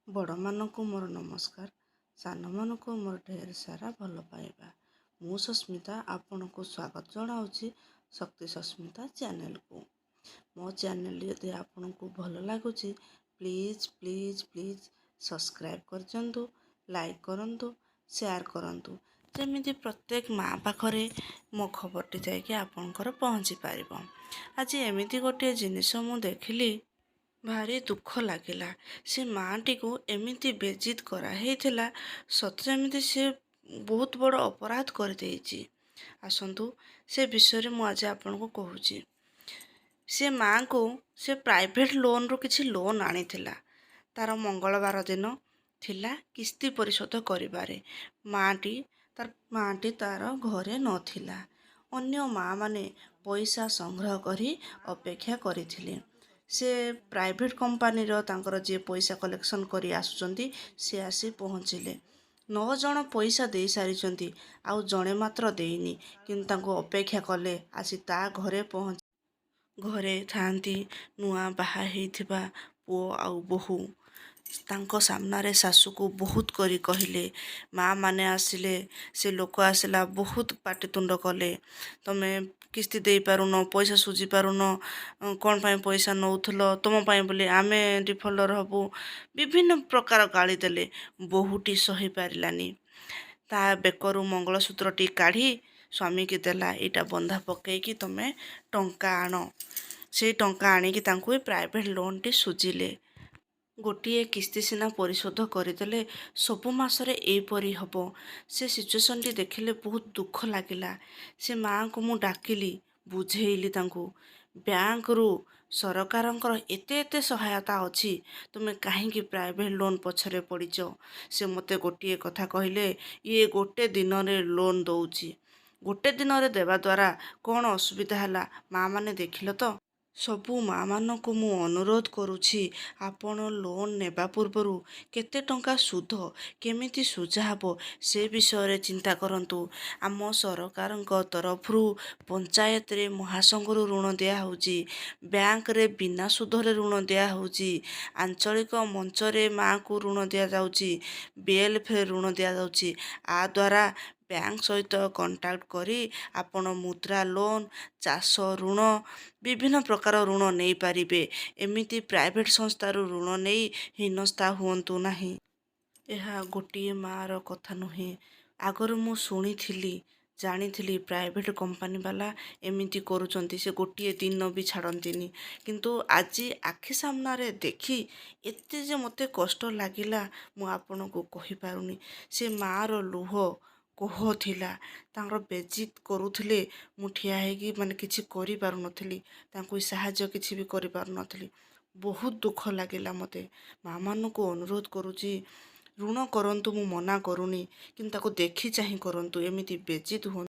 ବଡ଼ମାନଙ୍କୁ ମୋର ନମସ୍କାର, ସାନମାନଙ୍କୁ ମୋର ଢେର ସାରା ଭଲ ପାଇବା। ମୁଁ ସସ୍ମିତା ଆପଣଙ୍କୁ ସ୍ୱାଗତ ଜଣାଉଛି ଶକ୍ତି ସସ୍ମିତା ଚ୍ୟାନେଲକୁ। ମୋ ଚ୍ୟାନେଲ ଯଦି ଆପଣଙ୍କୁ ଭଲ ଲାଗୁଛି ପ୍ଲିଜ୍ ପ୍ଲିଜ୍ ପ୍ଲିଜ୍ ସବସ୍କ୍ରାଇବ୍ କରିଦିଅନ୍ତୁ, ଲାଇକ୍ କରନ୍ତୁ, ସେୟାର କରନ୍ତୁ, ଯେମିତି ପ୍ରତ୍ୟେକ ମା' ପାଖରେ ମୋ ଖବରଟି ଯାଇକି ଆପଣଙ୍କର ପହଞ୍ଚି ପାରିବ। ଆଜି ଏମିତି ଗୋଟିଏ ଜିନିଷ ମୁଁ ଦେଖିଲି, ଭାରି ଦୁଃଖ ଲାଗିଲା। ସେ ମାଆଟିକୁ ଏମିତି ବେଜିତ୍ କରାହେଇଥିଲା, ସତରେ ଏମିତି ସେ ବହୁତ ବଡ଼ ଅପରାଧ କରିଦେଇଛି। ଆସନ୍ତୁ ସେ ବିଷୟରେ ମୁଁ ଆଜି ଆପଣଙ୍କୁ କହୁଛି। ସେ ମାଆଙ୍କୁ ସେ ପ୍ରାଇଭେଟ୍ ଲୋନ୍ରୁ କିଛି ଲୋନ୍ ଆଣିଥିଲା। ତାର ମଙ୍ଗଳବାର ଦିନ ଥିଲା କିସ୍ତି ପରିଶୋଧ କରିବାରେ। ମାଆଟି ତାର ଘରେ ନଥିଲା। ଅନ୍ୟ ମାଆମାନେ ପଇସା ସଂଗ୍ରହ କରି ଅପେକ୍ଷା କରିଥିଲେ। ସେ ପ୍ରାଇଭେଟ୍ କମ୍ପାନୀର ତାଙ୍କର ଯିଏ ପଇସା କଲେକ୍ସନ୍ କରି ଆସୁଛନ୍ତି ସେ ଆସି ପହଞ୍ଚିଲେ। 9 ଜଣ ପଇସା ଦେଇ ସାରିଛନ୍ତି, ଆଉ ଜଣେ ମାତ୍ର ଦେଇନି। କିନ୍ତୁ ତାଙ୍କୁ ଅପେକ୍ଷା କଲେ, ଆସି ତା ଘରେ ଘରେ ଥାଆନ୍ତି ନୂଆ ବାହା ହେଇଥିବା ପୁଅ ଆଉ ବୋହୂ। ତାଙ୍କ ସାମ୍ନାରେ ଶାଶୁକୁ ବହୁତ କରି କହିଲେ। ମା' ମାନେ ଆସିଲେ, ସେ ଲୋକ ଆସିଲା ବହୁତ ପାଟିତୁଣ୍ଡ କଲେ। ତମେ କିସ୍ତି ଦେଇପାରୁନ, ପଇସା ସୁଝି ପାରୁନ, କ'ଣ ପାଇଁ ପଇସା ନେଉଥିଲ, ତୁମ ପାଇଁ ବୋଲି ଆମେ ଡିଫଲ୍ଟର ହେବୁ, ବିଭିନ୍ନ ପ୍ରକାର ଗାଳି ଦେଲେ। ବୋହୂଟି ସହି ପାରିଲାନି। ତା ବେକରୁ ମଙ୍ଗଳସୂତ୍ରଟି କାଢ଼ି ସ୍ୱାମୀକି ଦେଲା, ଏଇଟା ବନ୍ଧା ପକେଇକି ତମେ ଟଙ୍କା ଆଣ। ସେଇ ଟଙ୍କା ଆଣିକି ତାଙ୍କୁ ଏ ପ୍ରାଇଭେଟ୍ ଲୋନ୍ଟି ସୁଝିଲେ। ଗୋଟିଏ କିସ୍ତି ସିନା ପରିଶୋଧ କରିଦେଲେ, ସବୁ ମାସରେ ଏଇପରି ହେବ। ସେ ସିଚୁଏସନ୍ଟି ଦେଖିଲେ ବହୁତ ଦୁଃଖ ଲାଗିଲା। ସେ ମାଆଙ୍କୁ ମୁଁ ଡାକିଲି, ବୁଝେଇଲି ତାଙ୍କୁ, ବ୍ୟାଙ୍କରୁ ସରକାରଙ୍କର ଏତେ ସହାୟତା ଅଛି, ତୁମେ କାହିଁକି ପ୍ରାଇଭେଟ୍ ଲୋନ୍ ପଛରେ ପଡ଼ିଛ? ସେ ମୋତେ ଗୋଟିଏ କଥା କହିଲେ, ଇଏ ଗୋଟେ ଦିନରେ ଲୋନ୍ ଦେଉଛି। ଗୋଟେ ଦିନରେ ଦେବା ଦ୍ୱାରା କ'ଣ ଅସୁବିଧା ହେଲା? ମା' ମାନେ ଦେଖିଲ ତ? ସବୁ ମା'ମାନଙ୍କୁ ମୁଁ ଅନୁରୋଧ କରୁଛି, ଆପଣ ଲୋନ୍ ନେବା ପୂର୍ବରୁ କେତେ ଟଙ୍କା ସୁଧ, କେମିତି ସୁଝା ହେବ ସେ ବିଷୟରେ ଚିନ୍ତା କରନ୍ତୁ। ଆମ ସରକାରଙ୍କ ତରଫରୁ ପଞ୍ଚାୟତରେ ମହାସଂଘରୁ ଋଣ ଦିଆହେଉଛି, ବ୍ୟାଙ୍କରେ ବିନା ସୁଧରେ ଋଣ ଦିଆହେଉଛି, ଆଞ୍ଚଳିକ ମଞ୍ଚରେ ମା'କୁ ଋଣ ଦିଆଯାଉଛି, BLFରେ ଋଣ ଦିଆଯାଉଛି। ଆ ଦ୍ୱାରା ବ୍ୟାଙ୍କ ସହିତ କଣ୍ଟାକ୍ଟ କରି ଆପଣ ମୁଦ୍ରା ଲୋନ୍, ଚାଷ ଋଣ, ବିଭିନ୍ନ ପ୍ରକାର ଋଣ ନେଇପାରିବେ। ଏମିତି ପ୍ରାଇଭେଟ୍ ସଂସ୍ଥାରୁ ଋଣ ନେଇ ହୀନସ୍ତା ହୁଅନ୍ତୁ ନାହିଁ। ଏହା ଗୋଟିଏ ମା'ର କଥା ନୁହେଁ। ଆଗରୁ ମୁଁ ଶୁଣିଥିଲି, ଜାଣିଥିଲି ପ୍ରାଇଭେଟ୍ କମ୍ପାନୀ ବାଲା ଏମିତି କରୁଛନ୍ତି, ସେ ଗୋଟିଏ ଦିନ ବି ଛାଡ଼ନ୍ତିନି। କିନ୍ତୁ ଆଜି ଆଖି ସାମ୍ନାରେ ଦେଖି ଏତେ ଯେ ମୋତେ କଷ୍ଟ ଲାଗିଲା, ମୁଁ ଆପଣଙ୍କୁ କହିପାରୁନି। ସେ ମା'ର ଲୁହ କୋହ ଥିଲା। ତାଙ୍କର ବେଜିତ୍ କରୁଥିଲେ, ମୁଁ ଠିଆ ହେଇକି କିଛି କରିପାରୁନଥିଲି। ତାଙ୍କୁ ସାହାଯ୍ୟ କିଛି ବି କରିପାରୁନଥିଲି। ବହୁତ ଦୁଃଖ ଲାଗିଲା ମୋତେ। ମା'ମାନଙ୍କୁ ଅନୁରୋଧ କରୁଛି, ଋଣ କରନ୍ତୁ, ମୁଁ ମନା କରୁନି, କିନ୍ତୁ ତାକୁ ଦେଖି ଚାହିଁ କରନ୍ତୁ। ଏମିତି ବେଜିତ୍ ହୁଅନ୍ତୁ